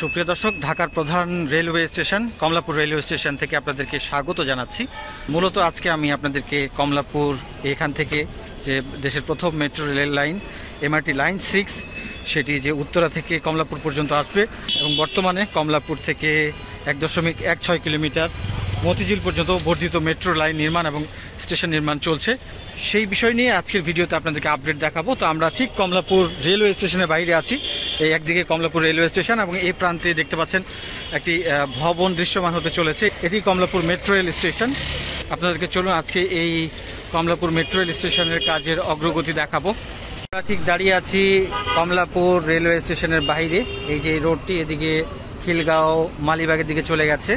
সুপ্রিয় দর্শক, ঢাকার প্রধান railway station Kamalapur railway station থেকে আপনাদেরকে স্বাগত জানাচ্ছি। মূলত আজকে আমি আপনাদেরকে কমলাপুর এখান থেকে যে দেশের প্রথম metro rail line MRT line 6 সেটি যে উত্তরা থেকে কমলাপুর পর্যন্ত আসবে এবং বর্তমানে কমলাপুর থেকে 1.16 কিলোমিটার মতিঝিল পর্যন্ত বর্ধিত মেট্রো লাইন নির্মাণ এবং স্টেশন নির্মাণ চলছে, সেই বিষয় নিয়ে আজকের ভিডিওতে আপনাদেরকে আপডেট দেখাবো। তো আমরা ঠিক কমলাপুর রেলওয়ে স্টেশনের বাইরে আছি। এই একদিকে কমলাপুর রেলওয়ে স্টেশন এবং এই প্রান্তে দেখতে পাচ্ছেন একটি ভবন দৃশ্যমান হতে চলেছে। এটি কমলাপুর মেট্রো রেল স্টেশন। আপনাদেরকে চলুন আজকে এই কমলাপুর মেট্রো রেল স্টেশনের কাজের অগ্রগতি দেখাবো। আমরা ঠিক দাঁড়িয়ে আছি কমলাপুর রেলওয়ে স্টেশনের বাইরে। এই যে রোডটি এদিকে খিলগাঁও মালিবাগের দিকে চলে গেছে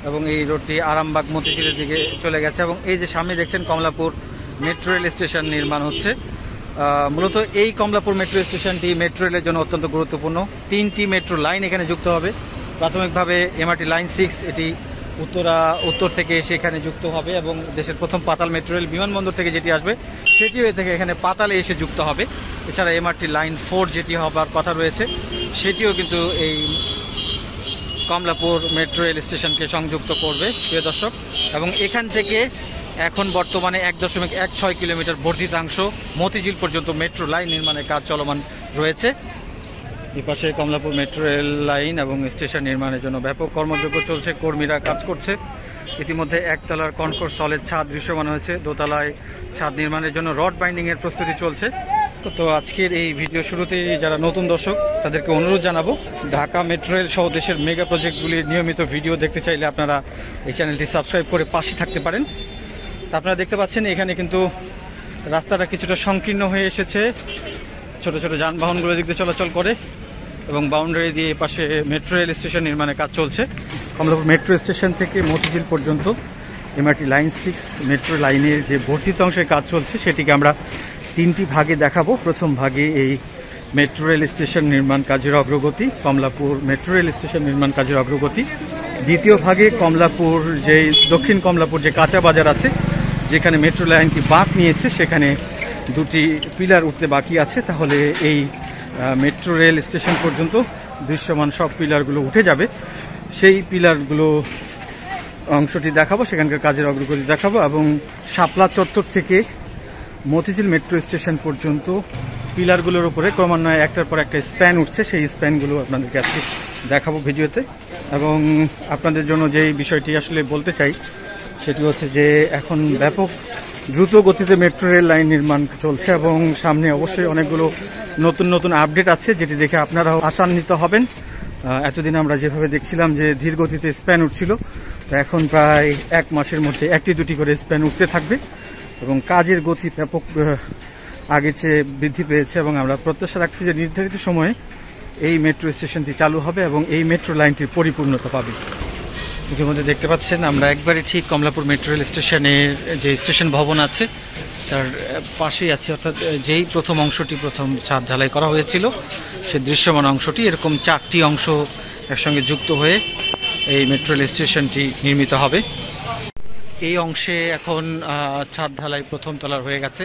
এবং এই রোডটি আরামবাগ মতিঝিলের দিকে চলে গেছে এবং এই যে সামনে দেখছেন কমলাপুর মেট্রো রেল স্টেশন নির্মাণ হচ্ছে। মূলত এই কমলাপুর মেট্রো স্টেশনটি মেট্রো রেলের জন্য অত্যন্ত গুরুত্বপূর্ণ। 3টি মেট্রো লাইন এখানে যুক্ত হবে। প্রাথমিকভাবে এমআরটি লাইন 6 এটি উত্তর থেকে এসে এখানে যুক্ত হবে এবং দেশের প্রথম পাতাল মেট্রো রেল বিমানবন্দর থেকে যেটি আসবে সেটিও থেকে এখানে পাতালে এসে যুক্ত হবে। এছাড়া এমআরটি লাইন 4 যেটি হবার কথা রয়েছে সেটিও কিন্তু এই কমলাপুর মেট্রো রেল স্টেশনকে সংযুক্ত করবে প্রিয় দর্শক। এবং এখান থেকে এখন বর্তমানে 1.16 কিলোমিটার বর্ধিতাংশ মতিঝিল পর্যন্ত মেট্রো লাইন নির্মাণের কাজ চলমান রয়েছে। এই পাশে কমলাপুর মেট্রো রেল লাইন এবং স্টেশন নির্মাণের জন্য ব্যাপক কর্মযজ্ঞ চলছে, কর্মীরা কাজ করছে। ইতিমধ্যে একতলার কনকোর্স হলের ছাদ দৃশ্যমান হয়েছে, দোতলায় ছাদ নির্মাণের জন্য রড বাইন্ডিং এর প্রস্তুতি চলছে। তো আজকের এই ভিডিও শুরুতে যারা নতুন দর্শক তাদেরকে অনুরোধ জানাবো, ঢাকা মেট্রো রেল সহ দেশের মেগা প্রজেক্টগুলির নিয়মিত ভিডিও দেখতে চাইলে আপনারা এই চ্যানেলটি সাবস্ক্রাইব করে পাশে থাকতে পারেন। আপনারা দেখতে পাচ্ছেন এখানে কিন্তু রাস্তাটা কিছুটা সংকীর্ণ হয়ে এসেছে, ছোট ছোট যানবাহনগুলো দিক দিয়ে চলাচল করে এবং বাউন্ডারি দিয়ে পাশে মেট্রো রেল স্টেশন নির্মাণের কাজ চলছে। কমলাপুর মেট্রো স্টেশন থেকে মতিঝিল পর্যন্ত এমআরটি লাইন 6 মেট্রো লাইনের যে বর্ধিত অংশের কাজ চলছে সেটিকে আমরা 3টি ভাগে দেখাবো। প্রথম ভাগে এই মেট্রো রেল স্টেশন নির্মাণ কাজের অগ্রগতি, কমলাপুর মেট্রো রেল স্টেশন নির্মাণ কাজের অগ্রগতি। দ্বিতীয় ভাগে কমলাপুর যে দক্ষিণ কমলাপুর যে কাঁচা বাজার আছে যেখানে মেট্রো লাইনটি বাঁক নিয়েছে সেখানে 2টি পিলার উঠতে বাকি আছে, তাহলে এই মেট্রো রেল স্টেশন পর্যন্ত দৃশ্যমান সব পিলারগুলো উঠে যাবে। সেই পিলারগুলো অংশটি দেখাবো, সেখানকার কাজের অগ্রগতি দেখাবো এবং শাপলা চত্বর থেকে মতিঝিল মেট্রো স্টেশন পর্যন্ত পিলারগুলোর উপরে ক্রমান্বয়ে একটার পর একটা স্প্যান উঠছে, সেই স্প্যানগুলো আপনাদেরকে আজকে দেখাবো ভিডিওতে। এবং আপনাদের জন্য যেই বিষয়টি আসলে বলতে চাই সেটি হচ্ছে যে এখন ব্যাপক দ্রুত গতিতে মেট্রো রেল লাইন নির্মাণ চলছে এবং সামনে অবশ্যই অনেকগুলো নতুন নতুন আপডেট আছে যেটি দেখে আপনারাও আশান্বিত হবেন। এতদিন আমরা যেভাবে দেখছিলাম যে ধীর গতিতে স্প্যান উঠছিল, এখন প্রায় 1 মাসের মধ্যে 1টি 2টি করে স্প্যান উঠতে থাকবে এবং কাজের গতি ব্যাপক আগের চেয়ে বৃদ্ধি পেয়েছে এবং আমরা প্রত্যাশা রাখছি যে নির্ধারিত সময়ে এই মেট্রো স্টেশনটি চালু হবে এবং এই মেট্রো লাইনটির পরিপূর্ণতা পাবে। ইতিমধ্যে দেখতে পাচ্ছেন আমরা একবারে ঠিক কমলাপুর মেট্রো রেল স্টেশনের যে স্টেশন ভবন আছে তার পাশেই আছে, অর্থাৎ যেই প্রথম অংশটি প্রথম ছাদ ঢালাই করা হয়েছিল সে দৃশ্যমান অংশটি এরকম 4টি অংশ একসঙ্গে যুক্ত হয়ে এই মেট্রো রেল স্টেশনটি নির্মিত হবে। এই অংশে এখন ছাদ ঢালাই প্রথম তলার হয়ে গেছে,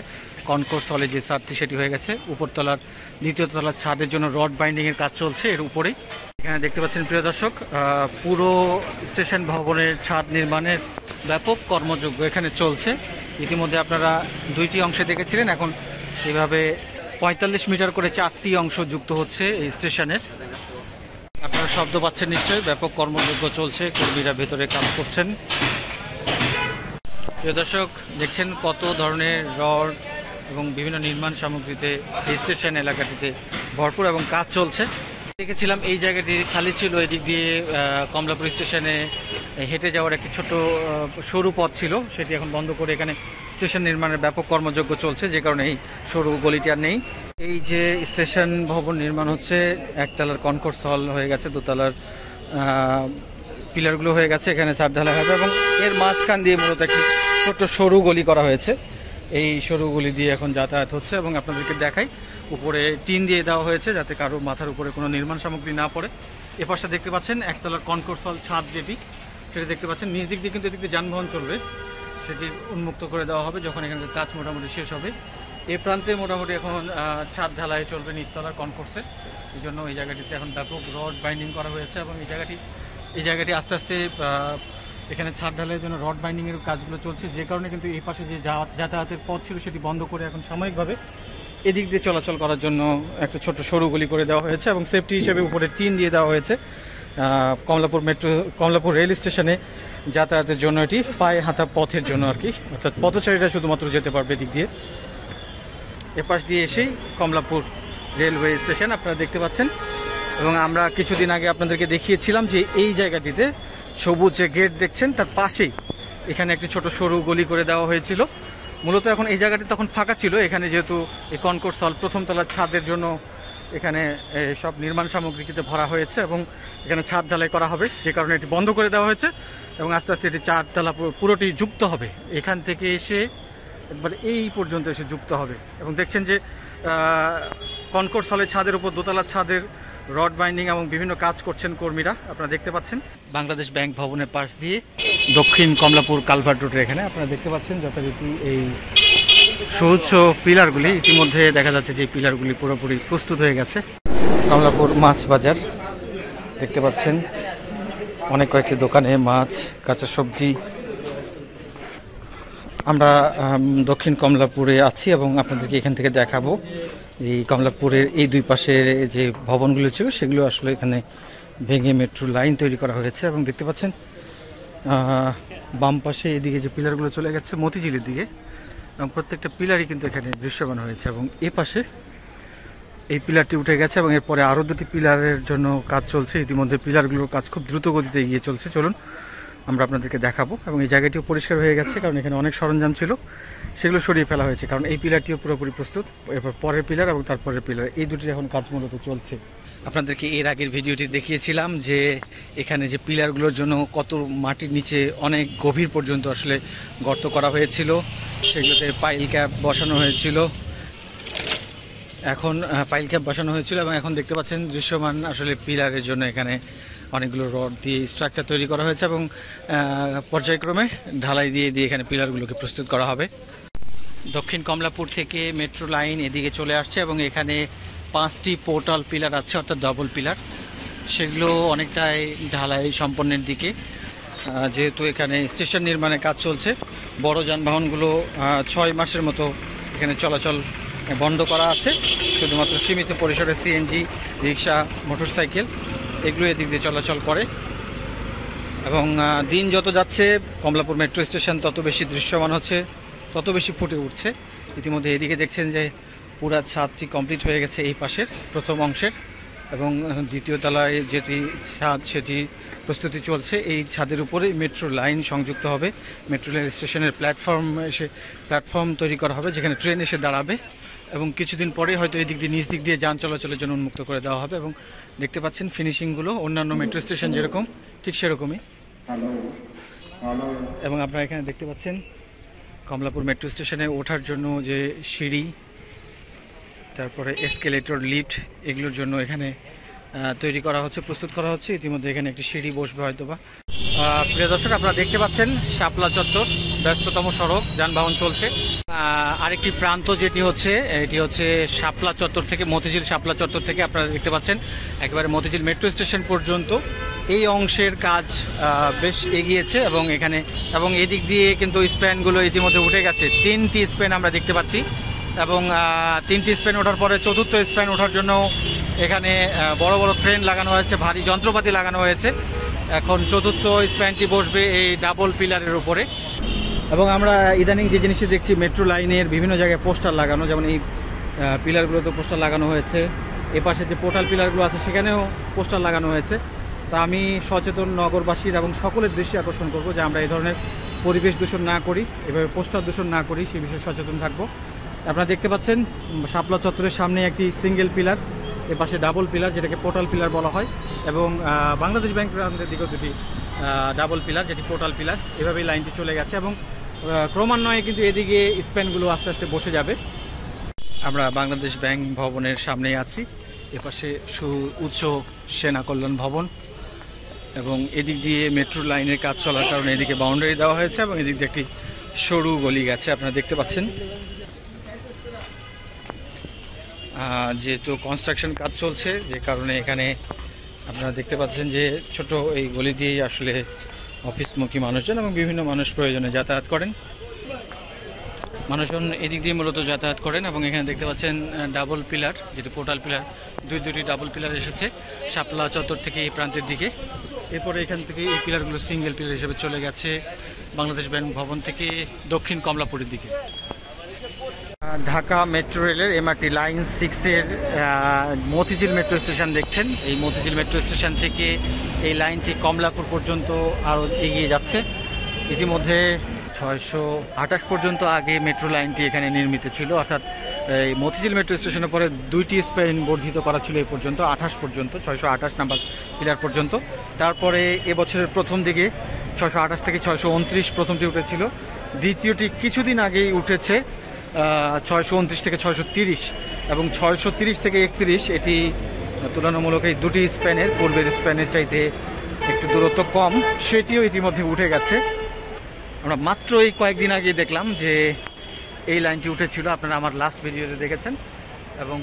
কনকোর্স হলে যে ছাদটি সেটি হয়ে গেছে, উপরতলার দ্বিতীয় তলার ছাদের জন্য রড বাইন্ডিং এর কাজ চলছে এর উপরেই। এখানে দেখতে পাচ্ছেন প্রিয় দর্শক, পুরো স্টেশন ভবনের ছাদ নির্মাণের ব্যাপক কর্মযজ্ঞ এখানে চলছে। ইতিমধ্যে আপনারা 2টি অংশে দেখেছিলেন, এখন এভাবে 45 মিটার করে 4টি অংশ যুক্ত হচ্ছে এই স্টেশনের। আপনারা শব্দ পাচ্ছেন নিশ্চয়ই, ব্যাপক কর্মযজ্ঞ চলছে, কর্মীরা ভেতরে কাজ করছেন। প্রিয় দর্শক দেখছেন কত ধরনের রড এবং বিভিন্ন নির্মাণ সামগ্রীতে এই স্টেশন এলাকাটিতে ভরপুর এবং কাজ চলছে। দেখেছিলাম এই জায়গাটি খালি ছিল, এদিক দিয়ে কমলাপুর স্টেশনে হেঁটে যাওয়ার একটি ছোট সরু পথ ছিল, সেটি এখন বন্ধ করে এখানে স্টেশন নির্মাণের ব্যাপক কর্মযজ্ঞ চলছে, যে কারণে এই সরু গলিটি আর নেই। এই যে স্টেশন ভবন নির্মাণ হচ্ছে, একতলার কনকোর্স হল হয়ে গেছে, দোতলার পিলারগুলো হয়ে গেছে, এখানে ছাদ ঢালা হবে এবং এর মাঝখান দিয়ে মূলত একটি ছোট্ট সরু গলি করা হয়েছে। এই সরু গলি দিয়ে এখন যাতায়াত হচ্ছে এবং আপনাদেরকে দেখাই উপরে টিন দিয়ে দেওয়া হয়েছে যাতে কারো মাথার উপরে কোনো নির্মাণ সামগ্রী না পড়ে। এপাশে দেখতে পাচ্ছেন একতলার কনকোর্স হল ছাদ যেটি সেটি দেখতে পাচ্ছেন, নিচ দিক দিয়ে কিন্তু এদিক দিয়ে যানবাহন চলবে, সেটি উন্মুক্ত করে দেওয়া হবে যখন এখানকার কাজ মোটামুটি শেষ হবে। এ প্রান্তে মোটামুটি এখন ছাদ ঢালাই চলবে নিচতলার কনকোর্সে। এই জন্য এই জায়গাটিতে এখন ব্যাপক রড বাইন্ডিং করা হয়েছে এবং এই জায়গাটি আস্তে আস্তে এখানে ছাদ ঢালাইয়ের জন্য রড বাইন্ডিংয়ের কাজগুলো চলছে, যে কারণে কিন্তু এই পাশে যে যাতায়াতের পথ ছিল সেটি বন্ধ করে এখন সাময়িকভাবে এদিক দিয়ে চলাচল করার জন্য একটা ছোট সরু গলি করে দেওয়া হয়েছে এবং সেফটি হিসেবে উপরে টিন দিয়ে দেওয়া হয়েছে। কমলাপুর রেল স্টেশনে যাতায়াতের জন্য এটি পায়ে হাঁটা পথের জন্য আর কি, অর্থাৎ পথচারীরা শুধুমাত্র যেতে পারবে এদিক দিয়ে। এপাশ দিয়ে এসেই কমলাপুর রেলওয়ে স্টেশন আপনারা দেখতে পাচ্ছেন এবং আমরা কিছুদিন আগে আপনাদেরকে দেখিয়েছিলাম যে এই জায়গাটিতে সবুজ যে গেট দেখছেন তার পাশেই এখানে একটি ছোট সরু গলি করে দেওয়া হয়েছিল। মূলত এখন এই জায়গাটি তখন ফাঁকা ছিল, এখানে যেহেতু এই কনকোর্স হল প্রথম তলার ছাদের জন্য এখানে সব নির্মাণ সামগ্রীতে ভরা হয়েছে এবং এখানে ছাদ ঢালাই করা হবে, যে কারণে এটি বন্ধ করে দেওয়া হয়েছে এবং আস্তে আস্তে এটি চারতলা পুরোটি যুক্ত হবে, এখান থেকে এসে একবার এই পর্যন্ত এসে যুক্ত হবে। এবং দেখছেন যে কনকোর্স হলের ছাদের উপর দোতলার ছাদের রড বাইন্ডিং এবং বিভিন্ন কাজ করছেন কর্মীরা, আপনারা দেখতে পাচ্ছেন। বাংলাদেশ ব্যাংক ভবনের পাশ দিয়ে দক্ষিণ কমলাপুর কালভার্ট রোডের এখানে আপনারা দেখতে পাচ্ছেন যথারীতি এই সুউচ্চ পিলারগুলি, ইতিমধ্যে দেখা যাচ্ছে যে পিলারগুলি পুরোপুরি প্রস্তুত হয়ে গেছে। কমলাপুর মাছ বাজার দেখতে পাচ্ছেন, অনেক কয়েকটি দোকানে মাছ, কাঁচা সবজি। আমরা দক্ষিণ কমলাপুরে আছি এবং আপনাদেরকে এখান থেকে দেখাবো এই কমলাপুরের এই দুই পাশে যে ভবনগুলো ছিল সেগুলো আসলে এখানে ভেঙে মেট্রো লাইন তৈরি করা হয়েছে এবং দেখতে পাচ্ছেন বাম পাশে এদিকে যে পিলারগুলো চলে গেছে মতিঝিলের দিকে এবং প্রত্যেকটা পিলারই কিন্তু এখানে দৃশ্যমান হয়েছে এবং এ পাশে এই পিলারটি উঠে গেছে এবং এরপরে আরও দুটি পিলারের জন্য কাজ চলছে। ইতিমধ্যে পিলারগুলোর কাজ খুব দ্রুত গতিতে এগিয়ে চলছে, চলুন আমরা আপনাদেরকে দেখাবো। এবং এই জায়গাটিও পরিষ্কার হয়ে গেছে কারণ এখানে অনেক সরঞ্জাম ছিল, সেগুলো সরিয়ে ফেলা হয়েছে কারণ এই পিলারটিও পুরোপুরি প্রস্তুত। এরপর পরের পিলার এবং তারপরের পিলার, এই দুটির এখন কাজ মূলত চলছে। আপনাদেরকে এর আগের ভিডিওটি দেখিয়েছিলাম যে এখানে যে পিলারগুলোর জন্য কত মাটির নিচে অনেক গভীর পর্যন্ত আসলে গর্ত করা হয়েছিল, সেগুলোতে পাইল ক্যাপ বসানো হয়েছিল, এখন পাইল ক্যাপ বসানো হয়েছিল এবং এখন দেখতে পাচ্ছেন দৃশ্যমান আসলে পিলারের জন্য এখানে অনেকগুলো রড দিয়ে স্ট্রাকচার তৈরি করা হয়েছে এবং পর্যায়ক্রমে ঢালাই দিয়ে এখানে পিলারগুলোকে প্রস্তুত করা হবে। দক্ষিণ কমলাপুর থেকে মেট্রো লাইন এদিকে চলে আসছে এবং এখানে 5টি পোর্টাল পিলার আছে, অর্থাৎ ডবল পিলার, সেগুলো অনেকটাই ঢালাই সম্পন্নের দিকে। যেহেতু এখানে স্টেশন নির্মাণের কাজ চলছে, বড় যানবাহনগুলো 6 মাসের মতো এখানে চলাচল বন্ধ করা আছে, শুধুমাত্র সীমিত পরিসরে সিএনজি, রিক্সা, মোটরসাইকেল এগুলো এদিক দিয়ে চলাচল করে। এবং দিন যত যাচ্ছে কমলাপুর মেট্রো স্টেশন তত বেশি দৃশ্যমান হচ্ছে, তত বেশি ফুটে উঠছে। ইতিমধ্যে এদিকে দেখছেন যে পুরা ছাদটি কমপ্লিট হয়ে গেছে এই পাশের প্রথম অংশের এবং দ্বিতীয় তলায় যেটি ছাদ সেটি প্রস্তুতি চলছে। এই ছাদের উপরে মেট্রো লাইন সংযুক্ত হবে, মেট্রো রেল স্টেশনের প্ল্যাটফর্ম তৈরি করা হবে যেখানে ট্রেন এসে দাঁড়াবে এবং কিছুদিন পরে হয়তো এই দিক দিয়ে নিচ দিক দিয়ে যান চলাচলের জন্য উন্মুক্ত করে দেওয়া হবে। এবং দেখতে পাচ্ছেন ফিনিশিংগুলো অন্যান্য মেট্রো স্টেশন যেরকম ঠিক সেরকমই। এবং আপনারা এখানে দেখতে পাচ্ছেন কমলাপুর মেট্রো স্টেশনে ওঠার জন্য যে সিঁড়ি, তারপরে এসকেলেটর, লিফট এগুলোর জন্য এখানে তৈরি করা হচ্ছে, প্রস্তুত করা হচ্ছে। ইতিমধ্যে এখানে একটি সিঁড়ি বসবে হয়তোবা। প্রিয় দর্শক, আপনারা দেখতে পাচ্ছেন শাপলা চত্বর, ব্যস্ততম সড়ক, যানবাহন চলছে। আরেকটি প্রান্ত যেটি হচ্ছে এটি হচ্ছে শাপলা চত্বর থেকে, মতিঝিল শাপলা চত্বর থেকে আপনারা দেখতে পাচ্ছেন একেবারে মতিঝিল মেট্রো স্টেশন পর্যন্ত এই অংশের কাজ বেশ এগিয়েছে এবং এদিক দিয়ে কিন্তু স্প্যানগুলো ইতিমধ্যে উঠে গেছে। 3টি স্প্যান আমরা দেখতে পাচ্ছি এবং 3টি স্প্যান ওঠার পরে 4র্থ স্প্যান ওঠার জন্য এখানে বড় বড় ক্রেন লাগানো হয়েছে, ভারী যন্ত্রপাতি লাগানো হয়েছে। এখন 4র্থ স্প্যানটি বসবে এই ডাবল পিলারের উপরে। এবং আমরা ইদানিং যে জিনিসটি দেখছি মেট্রো লাইনের বিভিন্ন জায়গায় পোস্টার লাগানো, যেমন এই পিলারগুলোতে পোস্টার লাগানো হয়েছে, এপাশে যে পোর্টাল পিলারগুলো আছে সেখানেও পোস্টার লাগানো হয়েছে। তা আমি সচেতন নগরবাসীর এবং সকলের দৃষ্টি আকর্ষণ করব যে আমরা এই ধরনের পরিবেশ দূষণ না করি, এভাবে পোস্টার দূষণ না করি, সেই বিষয়ে সচেতন থাকবো। আপনারা দেখতে পাচ্ছেন শাপলা চত্বরের সামনে একটি সিঙ্গেল পিলার, এপাশে ডাবল পিলার যেটাকে পোর্টাল পিলার বলা হয় এবং বাংলাদেশ ব্যাংক প্রান্তের দিকেও দুটি ডাবল পিলার যেটি পোর্টাল পিলার। এভাবেই লাইনটি চলে গেছে এবং ক্রমান্বয়ে কিন্তু এদিকে স্প্যানগুলো আস্তে আস্তে বসে যাবে। আমরা বাংলাদেশ ব্যাংক ভবনের সামনেই আছি, এপাশে উচ্চ সেনা কল্যাণ ভবন এবং এদিক দিয়ে মেট্রো লাইনের কাজ চলার কারণে এদিকে বাউন্ডারি দেওয়া হয়েছে এবং এদিক দিয়ে একটি সরু গলি গেছে আপনারা দেখতে পাচ্ছেন। যেহেতু কনস্ট্রাকশন কাজ চলছে, যে কারণে এখানে আপনারা দেখতে পাচ্ছেন যে ছোট এই গলি দিয়েই আসলে অফিসমুখী মানুষজন এবং বিভিন্ন মানুষ প্রয়োজনে যাতায়াত করেন। মানুষজন এদিক দিয়ে মূলত যাতায়াত করেন এবং এখানে দেখতে পাচ্ছেন ডাবল পিলার, যেটা পোর্টাল পিলার, দুটি ডাবল পিলার এসেছে শাপলা চত্বর থেকে এই প্রান্তের দিকে। এরপরে এখান থেকে এই পিলারগুলো সিঙ্গেল পিলার হিসেবে চলে গেছে বাংলাদেশ ব্যাংক ভবন থেকে দক্ষিণ কমলাপুরের দিকে। ঢাকা মেট্রো রেলের MRT লাইন 6-এর মতিঝিল মেট্রো স্টেশন দেখছেন। এই মতিঝিল মেট্রো স্টেশন থেকে এই লাইনটি কমলাপুর পর্যন্ত আরও এগিয়ে যাচ্ছে। ইতিমধ্যে 628 পর্যন্ত আগে মেট্রো লাইনটি এখানে নির্মিত ছিল, অর্থাৎ এই মতিঝিল মেট্রো স্টেশনের পরে 2টি স্প্যান বর্ধিত করা ছিল এই পর্যন্ত 28 পর্যন্ত, 628 নাম্বার পিলার পর্যন্ত। তারপরে এবছরের প্রথম দিকে 628 থেকে 629 প্রথমটি উঠেছিল, দ্বিতীয়টি কিছুদিন আগেই উঠেছে 629 থেকে 630 এবং 630 থেকে 31। এটি তুলনামূলক এই দুটি স্প্যানের পূর্বের স্প্যানের চাইতে একটু দূরত্ব কম, সেটিও ইতিমধ্যে উঠে গেছে। আমরা মাত্র এই কয়েকদিন আগে দেখলাম যে এই লাইনটি উঠেছিল, আপনারা আমার লাস্ট ভিডিওতে দেখেছেন, এবং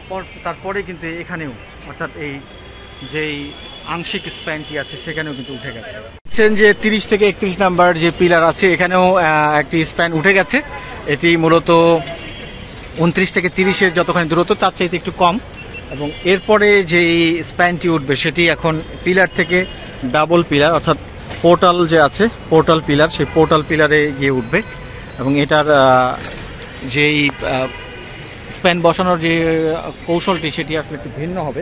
তারপরে কিন্তু এখানেও, অর্থাৎ এই যেই আংশিক স্প্যানটি আছে সেখানেও কিন্তু উঠে গেছে। দেখছেন যে 30 থেকে 31 নাম্বার যে পিলার আছে এখানেও একটি স্প্যান উঠে গেছে। এটি মূলত 29 থেকে 30-এর যতখানি দূরত্ব তার চাইতে একটু কম, এবং এরপরে যেই স্প্যানটি উঠবে সেটি এখন পিলার থেকে ডাবল পিলার, অর্থাৎ পোর্টাল যে আছে পোর্টাল পিলার, সেই পোর্টাল পিলারে গিয়ে উঠবে এবং এটার যেই স্প্যান বসানোর যে কৌশলটি সেটি আসলে একটু ভিন্ন হবে।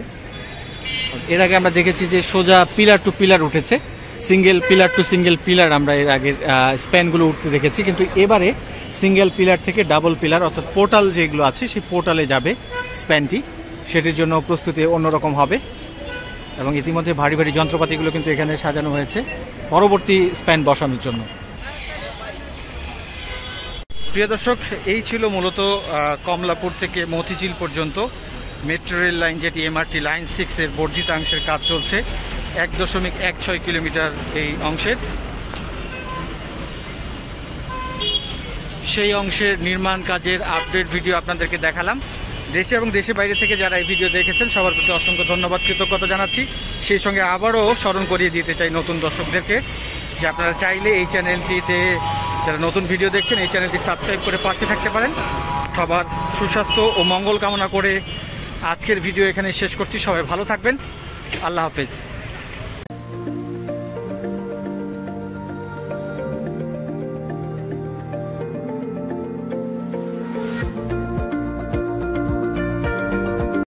এর আগে আমরা দেখেছি যে সোজা পিলার টু পিলার উঠেছে, single pillar to single pillar আমরা এর আগে স্প্যানগুলো উঠতে দেখেছি, কিন্তু এবারে সিঙ্গেল পিলার থেকে ডাবল পিলার, অর্থাৎ পোর্টাল যেগুলো আছে সেই পোর্টালে যাবে স্প্যানটি, সেটির জন্য প্রস্তুতি অন্যরকম হবে। এবং ইতিমধ্যে ভারী ভারী যন্ত্রপাতিগুলো কিন্তু এখানে সাজানো হয়েছে পরবর্তী স্প্যান বসানোর জন্য। প্রিয় দর্শক, এই ছিল মূলত কমলাপুর থেকে মতিঝিল পর্যন্ত মেট্রো রেল লাইন, যেটি MRT লাইন 6-এর বর্ধিতাংশের কাজ চলছে 1.16 কিলোমিটার এই অংশের। সেই অংশের নির্মাণ কাজের আপডেট ভিডিও আপনাদেরকে দেখালাম। দেশে এবং দেশের বাইরে থেকে যারা এই ভিডিও দেখেছেন সবার প্রতি অসংখ্য ধন্যবাদ, কৃতজ্ঞতা জানাচ্ছি। সেই সঙ্গে আবারও স্মরণ করিয়ে দিতে চাই নতুন দর্শকদেরকে যে আপনারা চাইলে এই চ্যানেলটিতে, যারা নতুন ভিডিও দেখছেন, এই চ্যানেলটি সাবস্ক্রাইব করে পাশে থাকতে পারেন। সবার সুস্বাস্থ্য ও মঙ্গল কামনা করে আজকের ভিডিও এখানে শেষ করছি। সবাই ভালো থাকবেন। আল্লাহ হাফেজ।